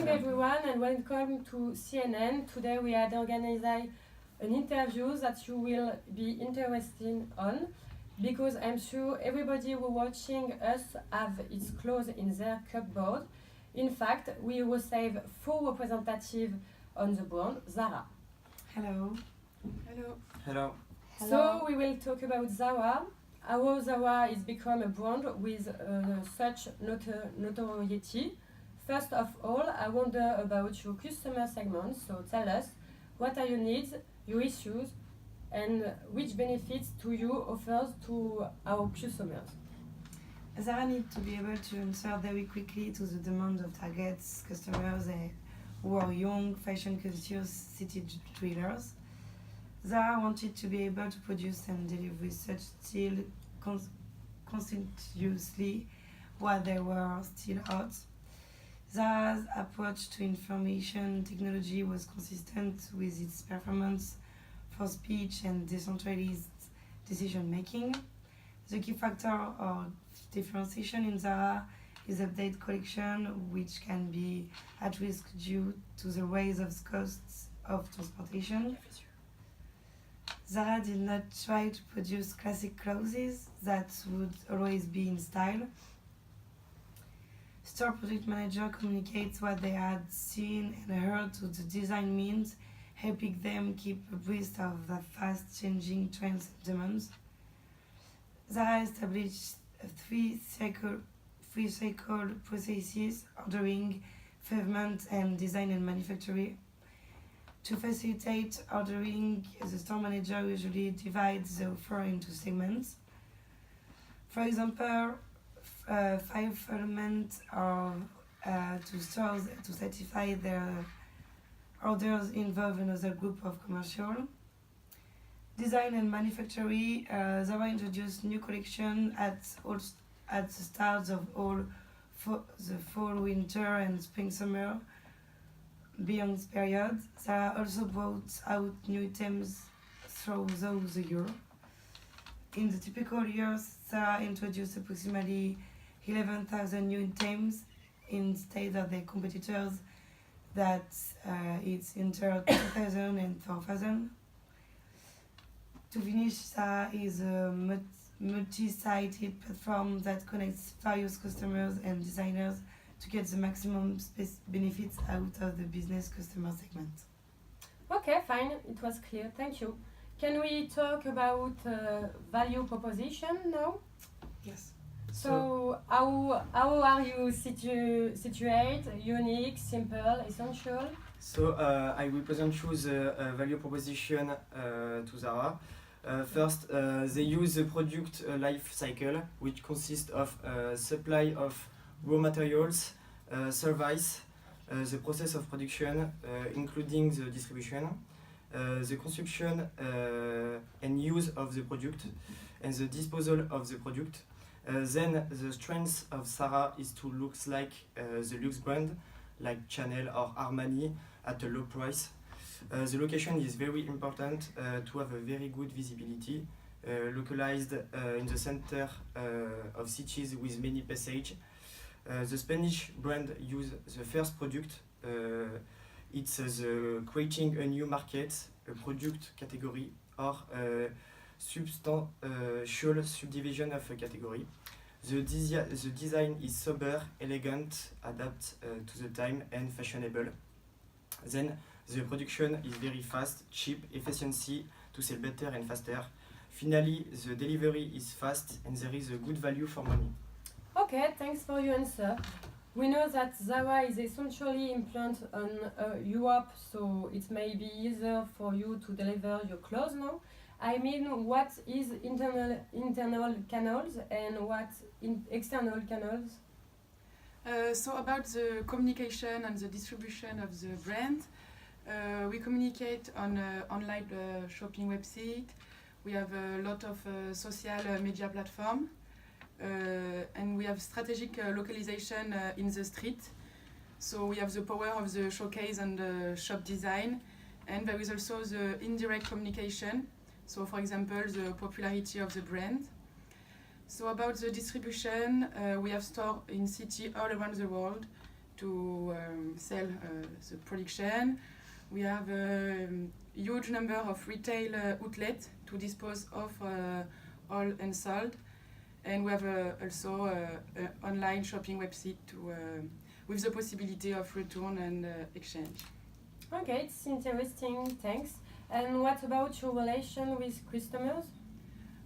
morning, everyone, and welcome to CNN. Today we are organizing an interview that you will be interested on, because I'm sure everybody who watching us have its clothes in their cupboard. In fact, we will save 4 representatives on the board. Zara. Hello. Hello. Hello. So we will talk about Zara. How Zara is become a brand with such notoriety. First of all, I wonder about your customer segment. So tell us, what are your needs, your issues, and which benefits do you offer to our customers? Zara needs to be able to answer very quickly to the demand of targets customers who are young, fashion-conscious city dwellers. Zara wanted to be able to produce and deliver such style continuously while they were still hot. Zara's approach to information technology was consistent with its performance for speech and decentralized decision-making. The key factor of differentiation in Zara is update collection, which can be at risk due to the rise of costs of transportation. Zara did not try to produce classic clothes that would always be in style. Store product manager communicates what they had seen and heard to the design means, helping them keep abreast of the fast-changing trends and demands. Zara established 3 cycle processes: ordering, fulfillment, and design and manufacturing. To facilitate ordering, the store manager usually divides the offer into segments. For example, fulfillment to stores to satisfy their orders involve another group of commercial. Design and manufacturing, Zara introduced new collection at the start of all the fall, winter, and spring-summer. Beyond this period, Zara also brought out new items throughout the year. In the typical years, Zara introduced approximately 11,000 new items instead of their competitors that it's entered 2,000 and 4,000. To finish, Zara is a multi-sided platform that connects various customers and designers to get the maximum benefits out of the business customer segment. Okay, fine. It was clear. Thank you. Can we talk about value proposition now? Yes. So how are you situated? Unique, simple, essential? So I will present you the value proposition to Zara. First, they use the product life cycle, which consists of supply of raw materials, service, the process of production, including the distribution, the consumption and use of the product, and the disposal of the product. Then the strength of Zara is to look like the luxe brand, like Chanel or Armani, at a low price. The location is very important to have a very good visibility, localized in the center of cities with many passage. The Spanish brand use the first product. It's creating a new market, a product category, or substantial subdivision of a category. The design is sober, elegant, adapt to the time, and fashionable. Then the production is very fast, cheap, efficiency to sell better and faster. Finally, the delivery is fast and there is a good value for money. Okay, thanks for your answer. We know that Zara is essentially implanted on Europe, so it may be easier for you to deliver your clothes now. I mean, what is internal canals and what external canals? So about the communication and the distribution of the brand, we communicate on online shopping website. We have a lot of social media platform, and we have strategic localization in the street. So we have the power of the showcase and the shop design, and there is also the indirect communication. So for example, the popularity of the brand. So about the distribution, we have stores in cities all around the world, to sell the production. We have a huge number of retail outlets to dispose of all unsold, and we have also an online shopping website with the possibility of return and exchange. Okay, it's interesting, thanks. And what about your relation with customers?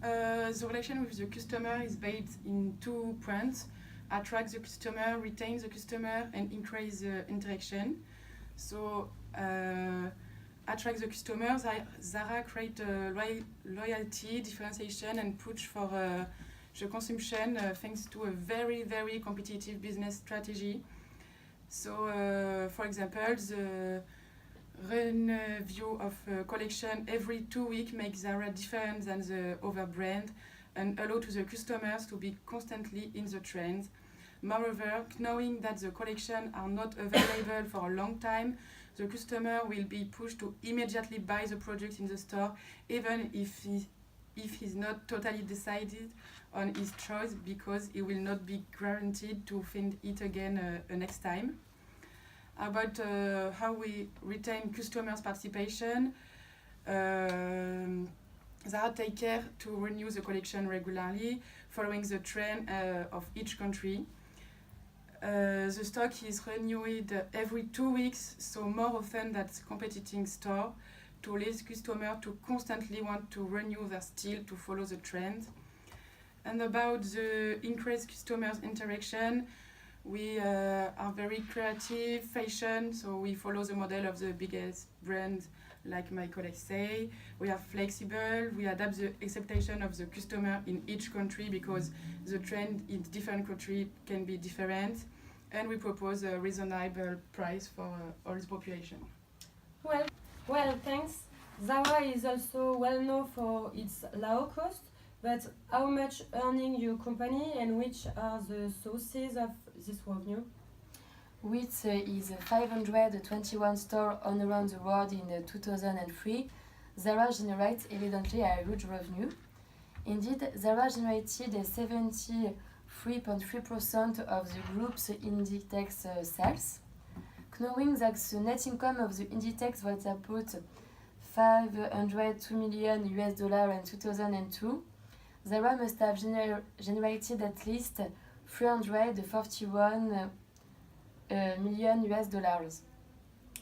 The relation with the customer is based in 2 points: attract the customer, retain the customer, and increase the interaction. So, attract the customer, Zara create loyalty, differentiation, and push for the consumption thanks to a very, very competitive business strategy. So, for example, the review of a collection every 2 weeks makes Zara different than the other brand and allow to the customers to be constantly in the trend. Moreover, knowing that the collections are not available for a long time, the customer will be pushed to immediately buy the product in the store, even if he's not totally decided on his choice, because he will not be guaranteed to find it again next time. About how we retain customers' participation, Zara take care to renew the collection regularly, following the trend of each country. The stock is renewed every 2 weeks, so more often than competing store, to lead customers to constantly want to renew their style to follow the trend. And about the increased customers' interaction, we are very creative, fashion, so we follow the model of the biggest brand, like my colleagues say. We are flexible, we adapt the expectation of the customer in each country because the trend in different countries can be different, and we propose a reasonable price for all the population. Well, thanks. Zara is also well known for its low cost, but how much earning your company and which are the sources of this revenue? With its 521 stores all around the world in 2003, Zara generates evidently a huge revenue. Indeed, Zara generated 73.3% of the group's Inditex sales. Knowing that the net income of the Inditex was about $502 million in 2002, Zara must have generated at least $341 million.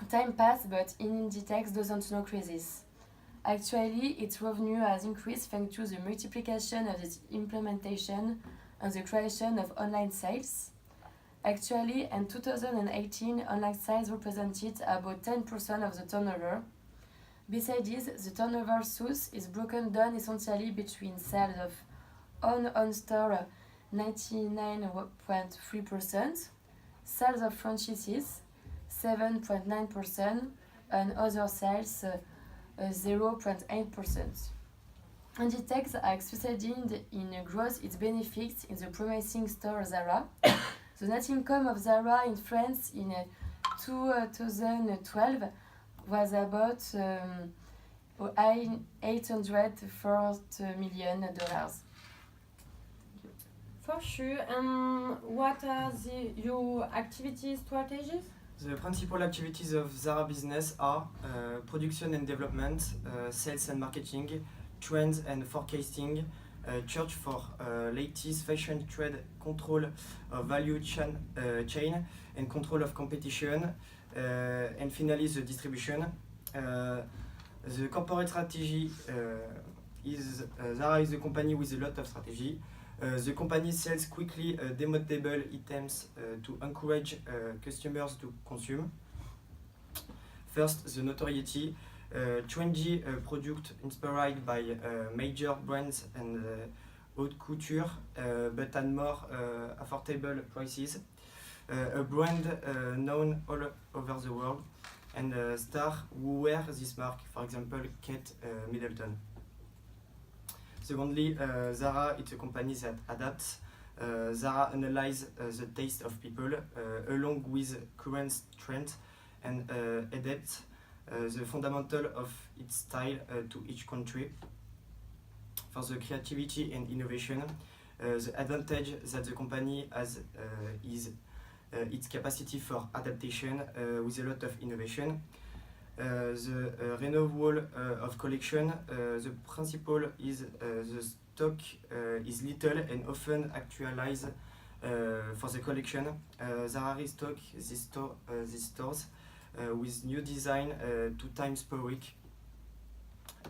Time passed, but Inditex doesn't know crisis. Actually, its revenue has increased thanks to the multiplication of its implementation and the creation of online sales. Actually, in 2018, online sales represented about 10% of the turnover. Besides this, the turnover source is broken down essentially between sales of own store 99.3%, sales of franchises 7.9%, and other sales 0.8%. Inditex has succeeded in growth its benefits in the promising store Zara. The net income of Zara in France in 2012 was about $804 million. For sure. And what are your activity strategies? The principal activities of Zara business are production and development, sales and marketing, trends and forecasting, search for latest fashion trend, control of value chain and control of competition, and finally the distribution. The corporate strategy is Zara is a company with a lot of strategy. The company sells quickly demandable items to encourage customers to consume. First, the notoriety. Trendy product inspired by major brands and haute couture, but at more affordable prices. A brand known all over the world, and stars who wear this mark, for example, Kate Middleton. Secondly, Zara is a company that adapts. Zara analyzes the taste of people along with current trends and adapts the fundamental of its style to each country. For the creativity and innovation, the advantage that the company has is its capacity for adaptation with a lot of innovation. The renewal of collection, the principle is the stock is little and often actualized for the collection. Zara restock these stores with new design 2 times per week.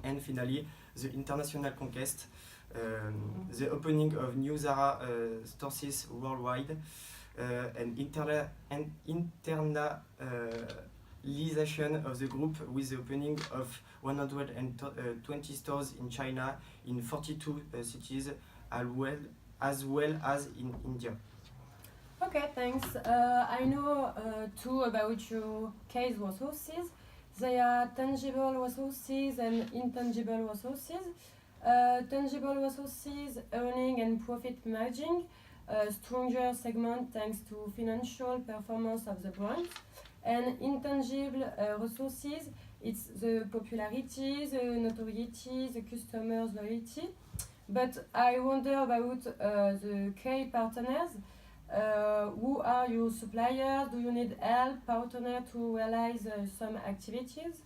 And finally, the international conquest, the opening of new Zara stores worldwide, and internationalization of the group with the opening of 120 stores in China in 42 cities, as well as in India. Okay, thanks. I know too about your case resources. They are tangible resources and intangible resources. Tangible resources, earning and profit margin, stronger segment thanks to financial performance of the brand. And intangible resources, it's the popularity, the notoriety, the customers' loyalty. But I wonder about the key partners. Who are your suppliers? Do you need help, partner to realize some activities?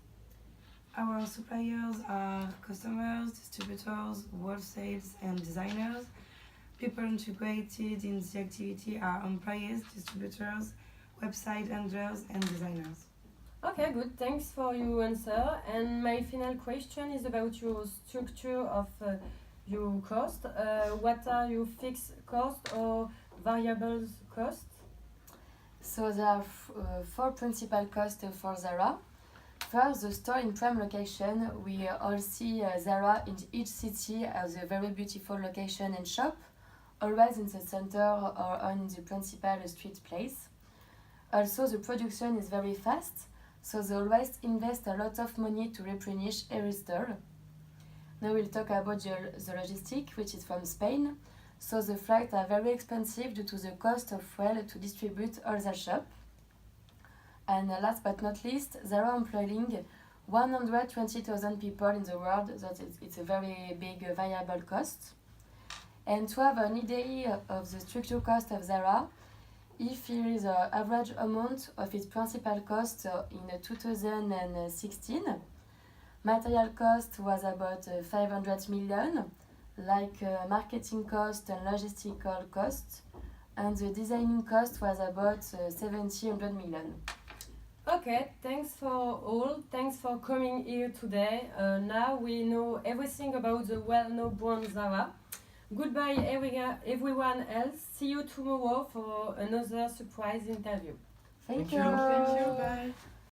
Our suppliers are customers, distributors, wholesales, and designers. People integrated in the activity are employees, distributors, website handlers, and designers. Okay, good. Thanks for your answer. And my final question is about your structure of your cost. What are your fixed costs or variable costs? So there are 4 principal costs for Zara. First, the store in prime location. We all see Zara in each city has a very beautiful location and shop, always in the center or on the principal street place. Also, the production is very fast, so they always invest a lot of money to replenish every store. Now we'll talk about the logistic, which is from Spain. So the flights are very expensive due to the cost of fuel to distribute all the shop. And last but not least, Zara employing 120,000 people in the world, so it's a very big variable cost. And to have an idea of the structural cost of Zara, if here is the average amount of its principal cost in 2016, material cost was about 500 million, like marketing cost and logistical cost, and the designing cost was about 700 million. Okay, thanks for all. Thanks for coming here today. Now we know everything about the well-known brand Zara. Goodbye, everyone else. See you tomorrow for another surprise interview. Thank you. you. Thank you. Bye.